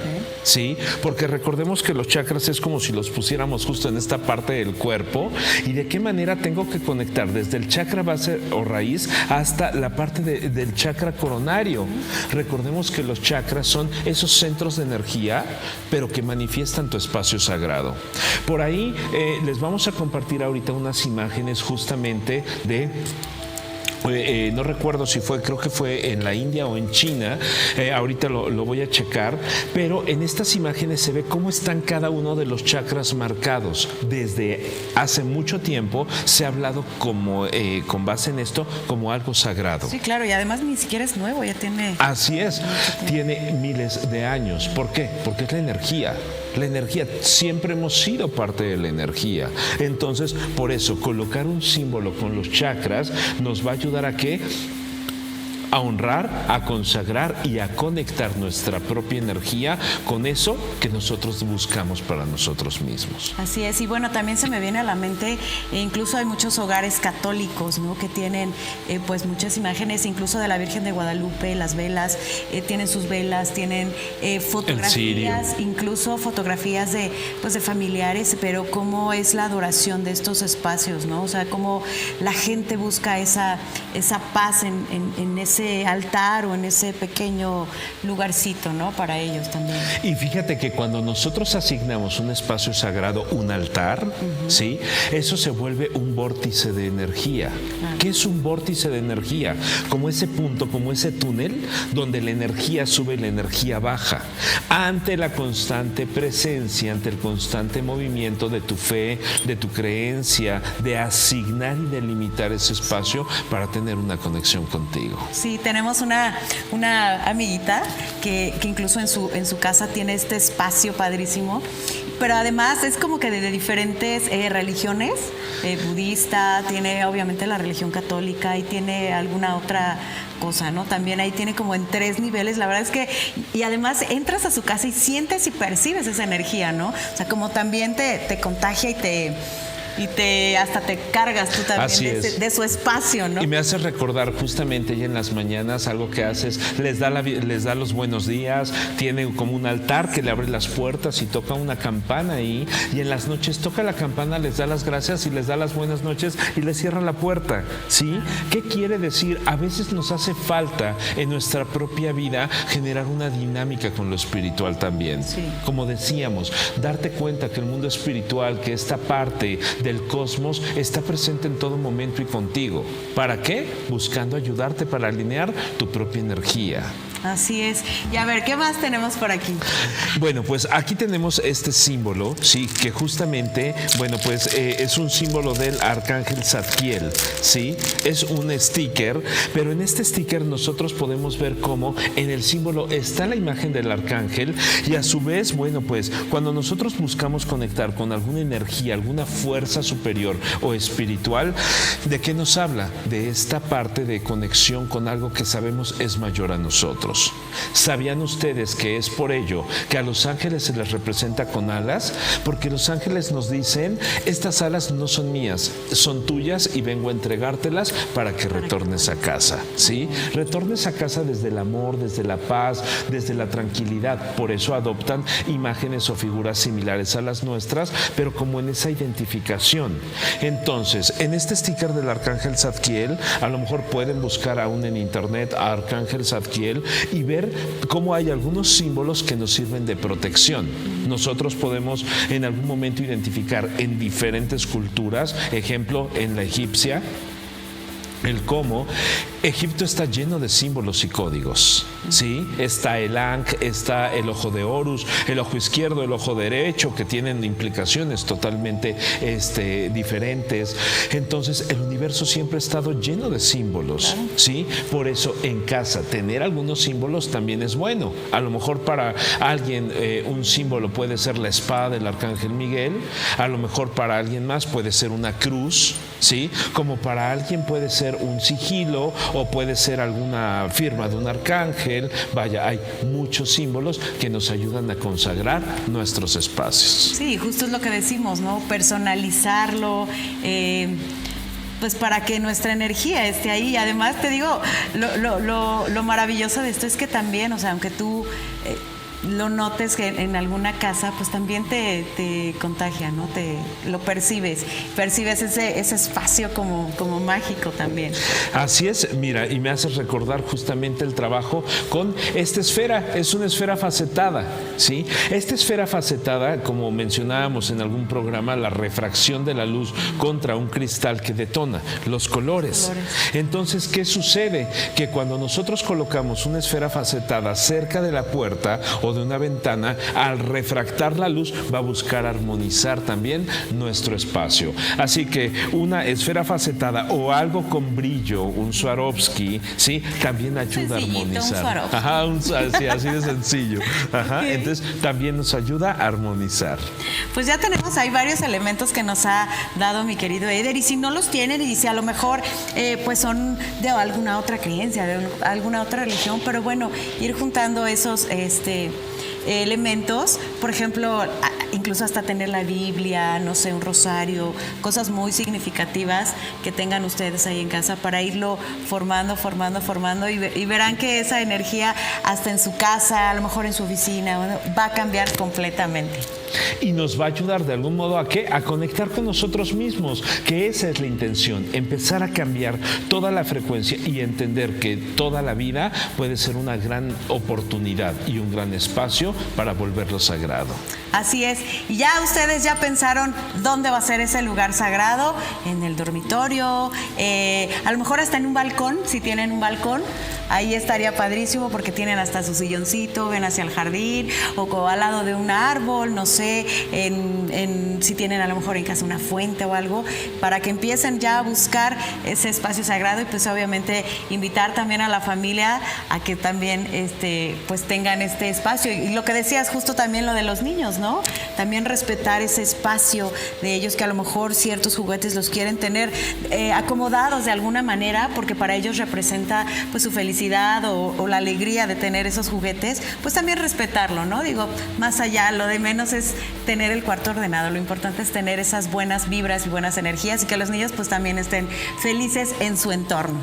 ¿sí? Porque recordemos que los chakras es como si los pusiéramos justo en esta parte del cuerpo. ¿Y de qué manera tengo que conectar? Desde el chakra base o raíz hasta la parte del chakra coronario. Recordemos que los chakras son esos centros de energía, pero que manifiestan tu espacio sagrado. Por ahí les vamos a compartir ahorita unas imágenes justamente de no recuerdo si fue, creo que fue en la India o en China, ahorita lo voy a checar, pero en estas imágenes se ve cómo están cada uno de los chakras marcados. Desde hace mucho tiempo se ha hablado como, con base en esto, como algo sagrado. Sí, claro, y además ni siquiera es nuevo, ya tiene... Así es, tiene miles de años. ¿Por qué? Porque es la energía. La energía, siempre hemos sido parte de la energía. Entonces, por eso, colocar un símbolo con los chakras nos va a ayudar a que a honrar, a consagrar y a conectar nuestra propia energía con eso que nosotros buscamos para nosotros mismos. Así es, y bueno, también se me viene a la mente, incluso hay muchos hogares católicos, ¿no?, que tienen pues muchas imágenes, incluso de la Virgen de Guadalupe, las velas, tienen sus velas, tienen fotografías, incluso fotografías de familiares, pero cómo es la adoración de estos espacios, ¿no? O sea, cómo la gente busca esa paz en ese ese altar o en ese pequeño lugarcito, ¿no? Para ellos también. Y fíjate que cuando nosotros asignamos un espacio sagrado, un altar, ¿sí? Eso se vuelve un vórtice de energía. ¿Qué es un vórtice de energía? Como ese punto, como ese túnel donde la energía sube y la energía baja. Ante la constante presencia, ante el constante movimiento de tu fe, de tu creencia, de asignar y delimitar ese espacio para tener una conexión contigo. Sí, tenemos una amiguita que incluso en su casa tiene este espacio padrísimo, pero además es como que de diferentes religiones, budista, tiene obviamente la religión católica y tiene alguna otra cosa, ¿no? También ahí tiene como en 3 niveles, la verdad es que, y además entras a su casa y sientes y percibes esa energía, ¿no? O sea, como también te contagia y hasta te cargas tú también de su espacio, ¿no? Y me hace recordar justamente ella en las mañanas algo que haces, les da los buenos días, tiene como un altar que le abre las puertas y toca una campana ahí, y en las noches toca la campana, les da las gracias y les da las buenas noches y les cierra la puerta, ¿sí? ¿Qué quiere decir? A veces nos hace falta en nuestra propia vida generar una dinámica con lo espiritual también. Sí. Como decíamos, darte cuenta que el mundo espiritual, que esta parte del cosmos está presente en todo momento y contigo. ¿Para qué? Buscando ayudarte para alinear tu propia energía. Así es. Y a ver, ¿qué más tenemos por aquí? Bueno, pues aquí tenemos este símbolo, sí, que justamente, bueno, pues es un símbolo del arcángel Zadkiel, sí, es un sticker, pero en este sticker nosotros podemos ver cómo en el símbolo está la imagen del arcángel y a su vez, bueno, pues cuando nosotros buscamos conectar con alguna energía, alguna fuerza superior o espiritual, ¿de qué nos habla? De esta parte de conexión con algo que sabemos es mayor a nosotros. ¿Sabían ustedes que es por ello que a los ángeles se les representa con alas? Porque los ángeles nos dicen, estas alas no son mías, son tuyas y vengo a entregártelas para que retornes a casa, ¿sí? Retornes a casa desde el amor, desde la paz, desde la tranquilidad. Por eso adoptan imágenes o figuras similares a las nuestras, pero como en esa identificación. Entonces, en este sticker del arcángel Zadkiel, a lo mejor pueden buscar aún en internet a arcángel Zadkiel y ver cómo hay algunos símbolos que nos sirven de protección. Nosotros podemos en algún momento identificar en diferentes culturas, ejemplo en la egipcia, el cómo Egipto está lleno de símbolos y códigos, ¿sí? Está el Ankh, está el ojo de Horus, el ojo izquierdo, el ojo derecho, que tienen implicaciones totalmente diferentes. Entonces, el universo siempre ha estado lleno de símbolos, ¿sí? Por eso, en casa, tener algunos símbolos también es bueno. A lo mejor para alguien un símbolo puede ser la espada del arcángel Miguel, a lo mejor para alguien más puede ser una cruz, ¿sí? Como para alguien puede ser un sigilo o puede ser alguna firma de un arcángel. Vaya, hay muchos símbolos que nos ayudan a consagrar nuestros espacios. Sí, justo es lo que decimos, ¿no? Personalizarlo, pues para que nuestra energía esté ahí. Además, te digo, lo maravilloso de esto es que también, o sea, aunque tú lo notes que en alguna casa, pues también te contagia, ¿no? Lo percibes ese espacio como mágico también. Así es, mira, y me haces recordar justamente el trabajo con esta esfera. Es una esfera facetada, ¿sí? Esta esfera facetada, como mencionábamos en algún programa, la refracción de la luz contra un cristal que detona los colores. Entonces, ¿qué sucede? Que cuando nosotros colocamos una esfera facetada cerca de la puerta o de una ventana, al refractar la luz va a buscar armonizar también nuestro espacio. Así que una esfera facetada o algo con brillo, un Swarovski, ¿sí? También ayuda a armonizar. Ajá, sí, así de sencillo. Ajá, okay. Entonces también nos ayuda a armonizar. Pues ya tenemos ahí varios elementos que nos ha dado mi querido Eder, y si no los tienen y si a lo mejor pues son de alguna otra creencia, de alguna otra religión, pero bueno, ir juntando esos elementos por ejemplo, incluso hasta tener la Biblia, no sé, un rosario, cosas muy significativas que tengan ustedes ahí en casa para irlo formando y verán que esa energía hasta en su casa, a lo mejor en su oficina, va a cambiar completamente. Y nos va a ayudar de algún modo a conectar con nosotros mismos, que esa es la intención, empezar a cambiar toda la frecuencia y entender que toda la vida puede ser una gran oportunidad y un gran espacio para volverlo sagrado. Así es. Y ya ustedes ya pensaron dónde va a ser ese lugar sagrado, en el dormitorio, a lo mejor hasta en un balcón, si tienen un balcón, ahí estaría padrísimo porque tienen hasta su silloncito, ven hacia el jardín o al lado de un árbol, no sé, si tienen a lo mejor en casa una fuente o algo, para que empiecen ya a buscar ese espacio sagrado y pues obviamente invitar también a la familia a que también pues tengan este espacio. Y lo que decías justo también lo de los niños, ¿no? También respetar ese espacio de ellos, que a lo mejor ciertos juguetes los quieren tener acomodados de alguna manera porque para ellos representa pues su felicidad o la alegría de tener esos juguetes, pues también respetarlo, ¿no? Digo, más allá, lo de menos es tener el cuarto ordenado, lo importante es tener esas buenas vibras y buenas energías y que los niños pues también estén felices en su entorno.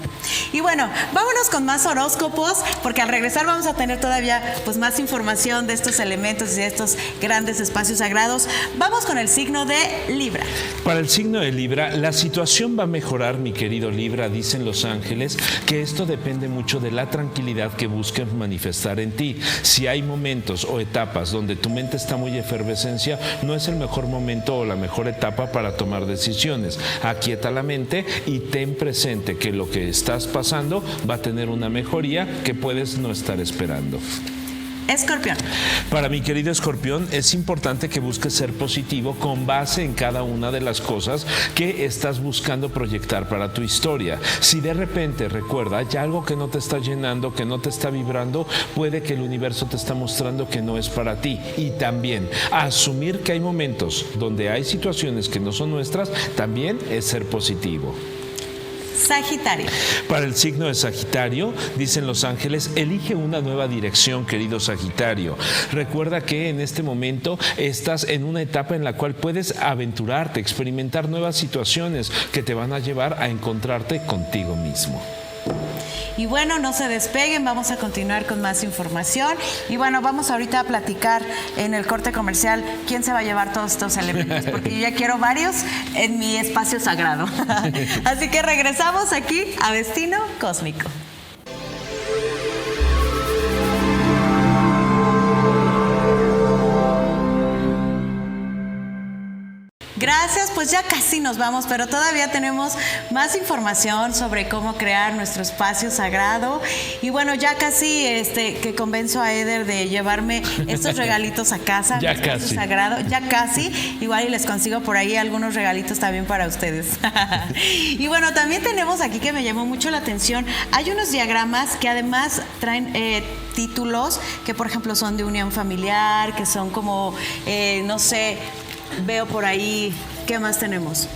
Y bueno, vámonos con más horóscopos porque al regresar vamos a tener todavía pues más información de estos elementos y de estos grandes espacios sagrados. Vamos con el signo de Libra. Para el signo de Libra, la situación va a mejorar, mi querido Libra, dicen los ángeles, que esto depende mucho de la tranquilidad que busques manifestar en ti. Si hay momentos o etapas donde tu mente está muy efervescencia, no es el mejor momento o la mejor etapa para tomar decisiones. Aquieta la mente y ten presente que lo que estás pasando va a tener una mejoría que puedes no estar esperando. Escorpión. Para mi querido Escorpión, es importante que busques ser positivo con base en cada una de las cosas que estás buscando proyectar para tu historia. Si de repente, recuerda, hay algo que no te está llenando, que no te está vibrando, puede que el universo te está mostrando que no es para ti. Y también, asumir que hay momentos donde hay situaciones que no son nuestras, también es ser positivo. Sagitario. Para el signo de Sagitario, dicen los ángeles, elige una nueva dirección, querido Sagitario. Recuerda que en este momento estás en una etapa en la cual puedes aventurarte, experimentar nuevas situaciones que te van a llevar a encontrarte contigo mismo. Y bueno, no se despeguen, vamos a continuar con más información. Y bueno, vamos ahorita a platicar en el corte comercial quién se va a llevar todos estos elementos, porque yo ya quiero varios en mi espacio sagrado. Así que regresamos aquí a Destino Cósmico. Gracias, pues ya casi nos vamos, pero todavía tenemos más información sobre cómo crear nuestro espacio sagrado. Y bueno, ya casi que convenzo a Eder de llevarme estos regalitos a casa. Ya casi. Sagrado, ya casi. Igual y les consigo por ahí algunos regalitos también para ustedes. Y bueno, también tenemos aquí que me llamó mucho la atención. Hay unos diagramas que además traen títulos que, por ejemplo, son de unión familiar, que son como, no sé, veo por ahí, ¿qué más tenemos?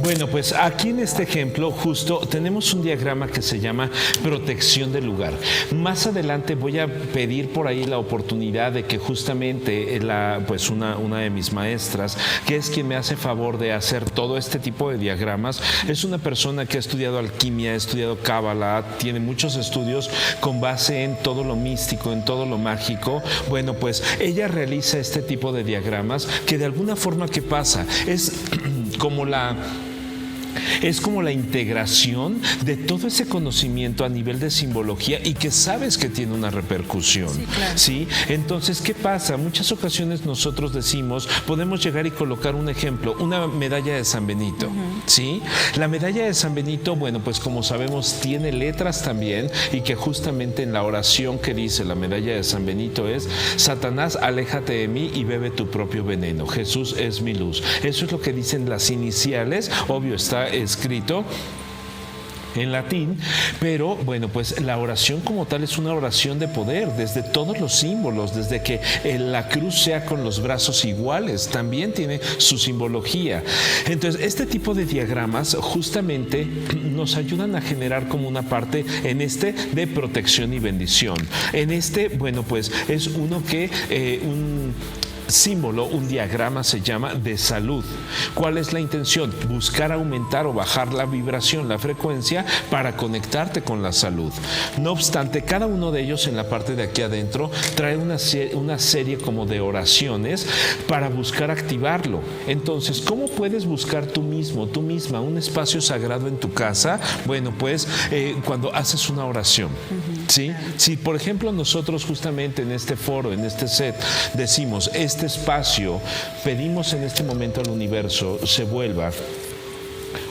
Bueno, pues aquí en este ejemplo justo tenemos un diagrama que se llama protección del lugar. Más adelante voy a pedir por ahí la oportunidad de que justamente una de mis maestras, que es quien me hace favor de hacer todo este tipo de diagramas, es una persona que ha estudiado alquimia, ha estudiado cábala, tiene muchos estudios con base en todo lo místico, en todo lo mágico. Bueno, pues ella realiza este tipo de diagramas que de alguna forma, ¿qué pasa? Es como la integración de todo ese conocimiento a nivel de simbología y que sabes que tiene una repercusión. Sí, claro. ¿Sí? Entonces, ¿qué pasa? Muchas ocasiones nosotros decimos, podemos llegar y colocar un ejemplo, una medalla de San Benito. ¿Sí? La medalla de San Benito, bueno, pues como sabemos, tiene letras también y que justamente en la oración que dice la medalla de San Benito es: Satanás, aléjate de mí y bebe tu propio veneno. Jesús es mi luz. Eso es lo que dicen las iniciales. Obvio, está escrito en latín, pero bueno, pues la oración como tal es una oración de poder, desde todos los símbolos, desde que la cruz sea con los brazos iguales, también tiene su simbología. Entonces, este tipo de diagramas justamente nos ayudan a generar como una parte en de protección y bendición. En bueno, pues es uno que símbolo, un diagrama se llama de salud. ¿Cuál es la intención? Buscar aumentar o bajar la vibración, la frecuencia para conectarte con la salud. No obstante, cada uno de ellos en la parte de aquí adentro trae una serie como de oraciones para buscar activarlo. Entonces, ¿cómo puedes buscar tú mismo, tú misma, un espacio sagrado en tu casa? Bueno, pues cuando haces una oración. ¿Sí? Si, por ejemplo, nosotros justamente en este foro, en este set, decimos, este espacio, pedimos en este momento al universo, se vuelva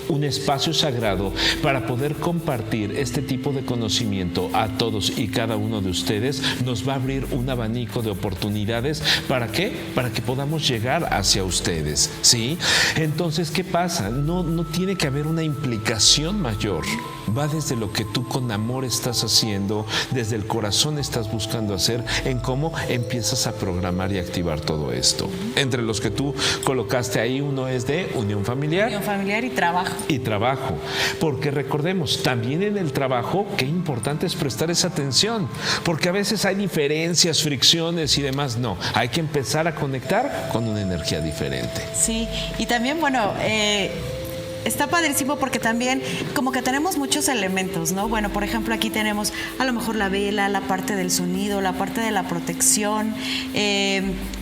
un espacio sagrado para poder compartir este tipo de conocimiento a todos y cada uno de ustedes, nos va a abrir un abanico de oportunidades. ¿Para qué? Para que podamos llegar hacia ustedes, ¿sí? Entonces, ¿qué pasa? No tiene que haber una implicación mayor. Va desde lo que tú con amor estás haciendo, desde el corazón estás buscando hacer, en cómo empiezas a programar y activar todo esto. Entre los que tú colocaste ahí, uno es de unión familiar. Unión familiar y trabajo. Y trabajo, porque recordemos, también en el trabajo, qué importante es prestar esa atención, porque a veces hay diferencias, fricciones y demás. No, hay que empezar a conectar con una energía diferente. Sí, y también, bueno, está padrísimo porque también como que tenemos muchos elementos, ¿no? Bueno, por ejemplo, aquí tenemos a lo mejor la vela, la parte del sonido, la parte de la protección,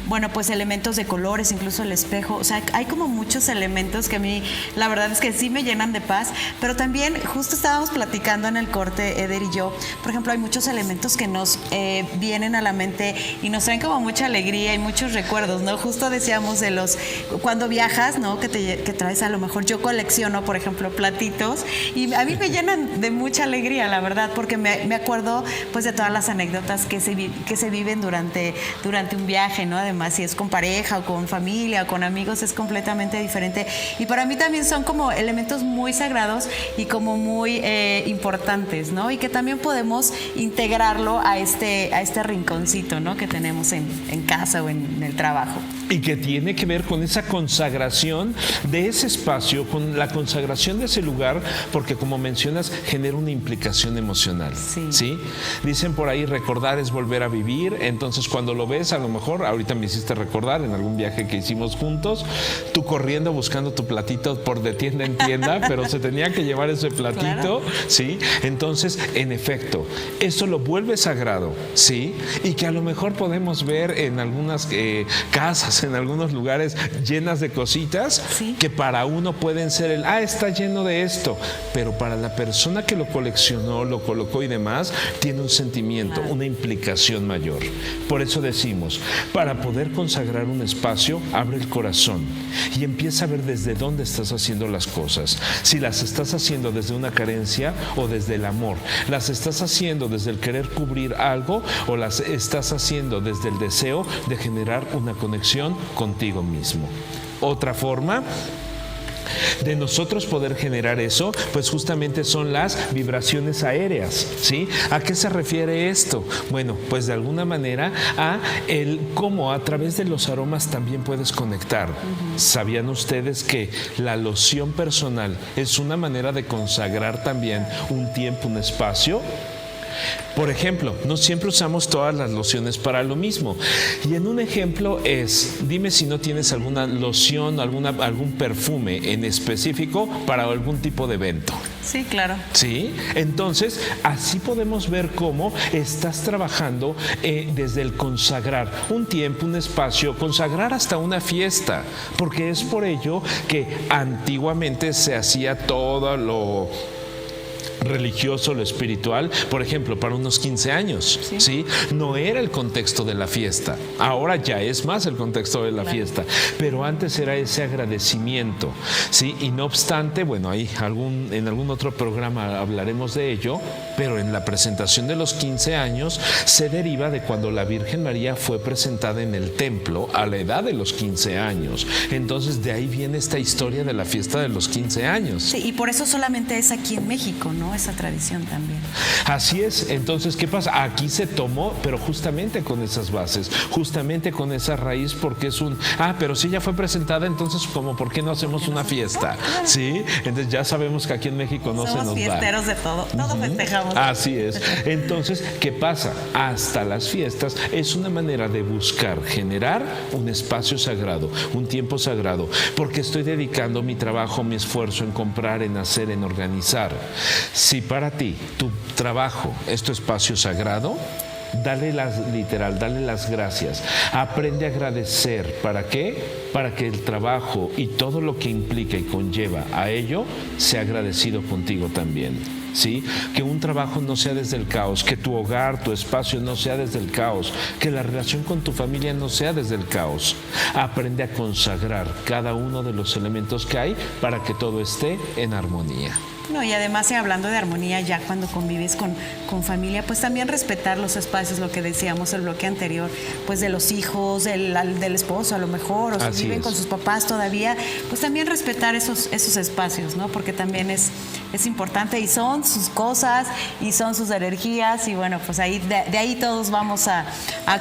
bueno, pues elementos de colores, incluso el espejo. O sea, hay como muchos elementos que a mí la verdad es que sí me llenan de paz, pero también justo estábamos platicando en el corte, Eder y yo, por ejemplo, hay muchos elementos que nos vienen a la mente y nos traen como mucha alegría y muchos recuerdos, ¿no? Justo decíamos de los, cuando viajas, ¿no? Que traes a lo mejor, yo colecciono, por ejemplo, platitos y a mí me llenan de mucha alegría, la verdad, porque me acuerdo pues de todas las anécdotas que se viven durante un viaje, ¿no? Además, si es con pareja o con familia o con amigos, es completamente diferente. Y para mí también son como elementos muy sagrados y como muy importantes, ¿no? Y que también podemos integrarlo a este rinconcito, ¿no? Que tenemos en casa o en el trabajo. Y que tiene que ver con esa consagración de ese espacio, con la consagración de ese lugar, porque como mencionas, genera una implicación emocional. ¿Sí? Dicen por ahí, recordar es volver a vivir. Entonces, cuando lo ves, a lo mejor, ahorita me hiciste recordar en algún viaje que hicimos juntos, tú corriendo buscando tu platito por de tienda en tienda, pero se tenía que llevar ese platito, claro. ¿Sí? Entonces, en efecto, eso lo vuelve sagrado, ¿sí? Y que a lo mejor podemos ver en algunas casas, en algunos lugares llenas de cositas, ¿sí? Que para uno pueden ser está lleno de esto, pero para la persona que lo coleccionó, lo colocó y demás, tiene un sentimiento, una implicación mayor. Por eso decimos, para poder consagrar un espacio, abre el corazón y empieza a ver desde dónde estás haciendo las cosas. Si las estás haciendo desde una carencia o desde el amor, las estás haciendo desde el querer cubrir algo o las estás haciendo desde el deseo de generar una conexión contigo mismo. Otra forma de nosotros poder generar eso, pues justamente son las vibraciones aéreas, ¿sí? ¿A qué se refiere esto? Bueno, pues de alguna manera a el cómo a través de los aromas también puedes conectar. ¿Sabían ustedes que la loción personal es una manera de consagrar también un tiempo, un espacio? Por ejemplo, no siempre usamos todas las lociones para lo mismo. Y en un ejemplo es, dime si no tienes alguna loción, algún perfume en específico para algún tipo de evento. Sí, claro. ¿Sí? Entonces, así podemos ver cómo estás trabajando desde el consagrar un tiempo, un espacio, consagrar hasta una fiesta, porque es por ello que antiguamente se hacía todo lo religioso, lo espiritual, por ejemplo, para unos 15 años, ¿sí? No era el contexto de la fiesta, ahora ya es más el contexto de la fiesta, pero antes era ese agradecimiento, ¿sí? Y no obstante, bueno, ahí en algún otro programa hablaremos de ello, pero en la presentación de los 15 años se deriva de cuando la Virgen María fue presentada en el templo a la edad de los 15 años. Entonces, de ahí viene esta historia de la fiesta de los 15 años. Sí, y por eso solamente es aquí en México, ¿no? ¿no? Esa tradición también. Así es. Entonces, ¿qué pasa? Aquí se tomó, pero justamente con esas bases, justamente con esa raíz, porque es pero si ya fue presentada, entonces, como, ¿por qué no hacemos una fiesta? ¿Sí? Entonces ya sabemos que aquí en México no se nos va. Somos fiesteros de todo festejamos. Así es. Entonces, ¿qué pasa? Hasta las fiestas es una manera de buscar generar un espacio sagrado, un tiempo sagrado, porque estoy dedicando mi trabajo, mi esfuerzo en comprar, en hacer, en organizar. Si para ti tu trabajo es tu espacio sagrado, dale las gracias. Aprende a agradecer. ¿Para qué? Para que el trabajo y todo lo que implica y conlleva a ello sea agradecido contigo también. ¿Sí? Que un trabajo no sea desde el caos, que tu hogar, tu espacio no sea desde el caos, que la relación con tu familia no sea desde el caos. Aprende a consagrar cada uno de los elementos que hay para que todo esté en armonía. No, y además, hablando de armonía, ya cuando convives con familia, pues también respetar los espacios, lo que decíamos el bloque anterior, pues de los hijos, del esposo a lo mejor, o si viven con sus papás todavía, pues también respetar esos espacios, ¿no? Porque también es importante y son sus cosas y son sus energías y bueno, pues ahí de ahí todos vamos a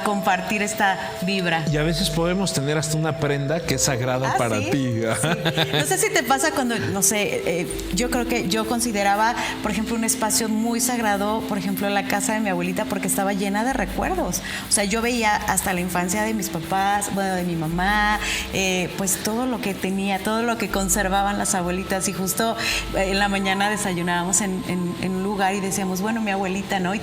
compartir esta vibra. Y a veces podemos tener hasta una prenda que es sagrada para ti. Sí. No sé si te pasa cuando, no sé, yo creo que yo consideraba, por ejemplo, un espacio muy sagrado, por ejemplo, la casa de mi abuelita, porque estaba llena de recuerdos. O sea, yo veía hasta la infancia de mis papás, bueno, de mi mamá, pues todo lo que tenía, todo lo que conservaban las abuelitas. Y justo en la mañana desayunábamos en un lugar y decíamos, bueno, mi abuelita, ¿no? Y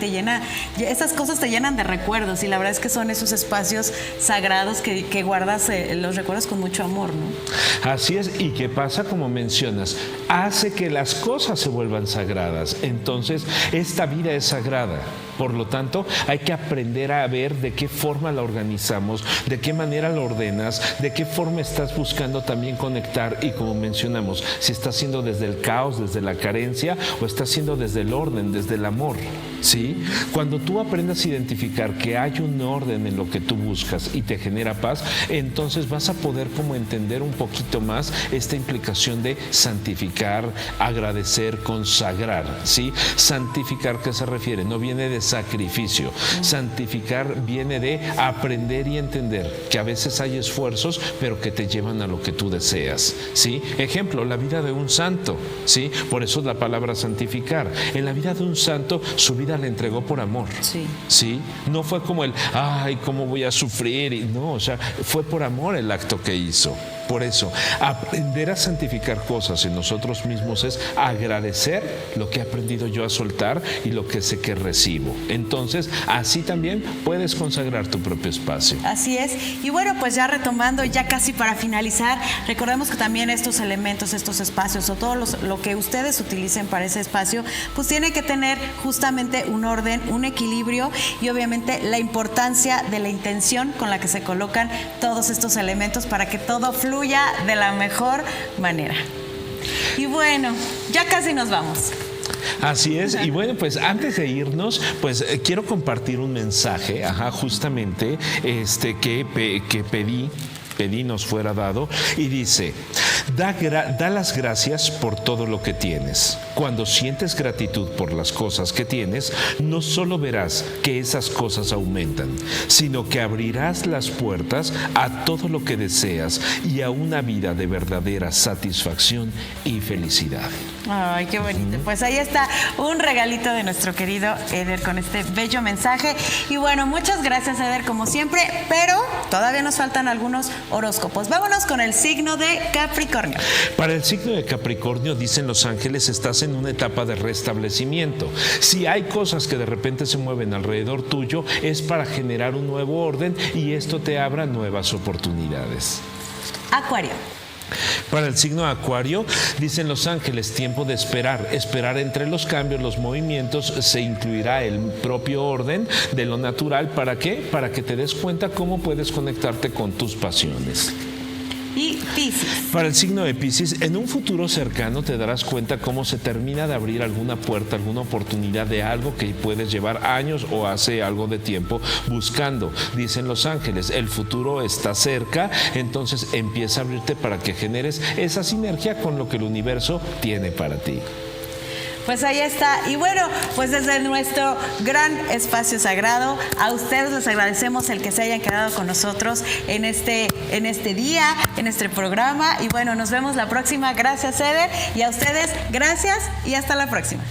esas cosas te llenan de recuerdos. Y la verdad es que son esos espacios sagrados que guardas los recuerdos con mucho amor, ¿no? Así es. ¿Y qué pasa? Como mencionas, hace que las cosas se vuelvan sagradas. Entonces, esta vida es sagrada. Por lo tanto, hay que aprender a ver de qué forma la organizamos, de qué manera la ordenas, de qué forma estás buscando también conectar y, como mencionamos, si estás siendo desde el caos, desde la carencia o estás siendo desde el orden, desde el amor. ¿Sí? Cuando tú aprendas a identificar que hay un orden en lo que tú buscas y te genera paz, entonces vas a poder como entender un poquito más esta implicación de santificar, agradecer, consagrar. ¿Sí? Santificar, ¿qué se refiere? No viene de sacrificio. Santificar viene de aprender y entender que a veces hay esfuerzos, pero que te llevan a lo que tú deseas. ¿Sí? Ejemplo, la vida de un santo. ¿Sí? Por eso es la palabra santificar. En la vida de un santo, su vida la entregó por amor. ¿Sí? No fue como ¿cómo voy a sufrir? No, o sea, fue por amor el acto que hizo. Por eso, aprender a santificar cosas en nosotros mismos es agradecer lo que he aprendido yo a soltar y lo que sé que recibo. Entonces, así también puedes consagrar tu propio espacio. Así es. Y bueno, pues ya retomando, ya casi para finalizar, recordemos que también estos elementos, estos espacios o todo lo que ustedes utilicen para ese espacio, pues tiene que tener justamente un orden, un equilibrio y obviamente la importancia de la intención con la que se colocan todos estos elementos para que todo fluya de la mejor manera. Y bueno, ya casi nos vamos. Así es, y bueno, pues antes de irnos, pues quiero compartir un mensaje, justamente que pedí nos fuera dado, y dice: da las gracias por todo lo que tienes. Cuando sientes gratitud por las cosas que tienes, no solo verás que esas cosas aumentan, sino que abrirás las puertas a todo lo que deseas y a una vida de verdadera satisfacción y felicidad. Ay, qué bonito. Pues ahí está un regalito de nuestro querido Eder con este bello mensaje. Y bueno, muchas gracias, Eder, como siempre, pero todavía nos faltan algunos horóscopos. Vámonos con el signo de Capricornio. Para el signo de Capricornio, dicen los ángeles, estás en una etapa de restablecimiento. Si hay cosas que de repente se mueven alrededor tuyo, es para generar un nuevo orden y esto te abra nuevas oportunidades. Acuario. Para el signo de Acuario, dicen los ángeles, tiempo de esperar entre los cambios, los movimientos, se incluirá el propio orden de lo natural. ¿Para qué? Para que te des cuenta cómo puedes conectarte con tus pasiones. Y Piscis. Para el signo de Piscis, en un futuro cercano te darás cuenta cómo se termina de abrir alguna puerta, alguna oportunidad de algo que puedes llevar años o hace algo de tiempo buscando. Dicen los ángeles, el futuro está cerca, entonces empieza a abrirte para que generes esa sinergia con lo que el universo tiene para ti. Pues ahí está. Y bueno, pues desde nuestro gran espacio sagrado, a ustedes les agradecemos el que se hayan quedado con nosotros en este día, en este programa. Y bueno, nos vemos la próxima. Gracias, Eder. Y a ustedes, gracias y hasta la próxima.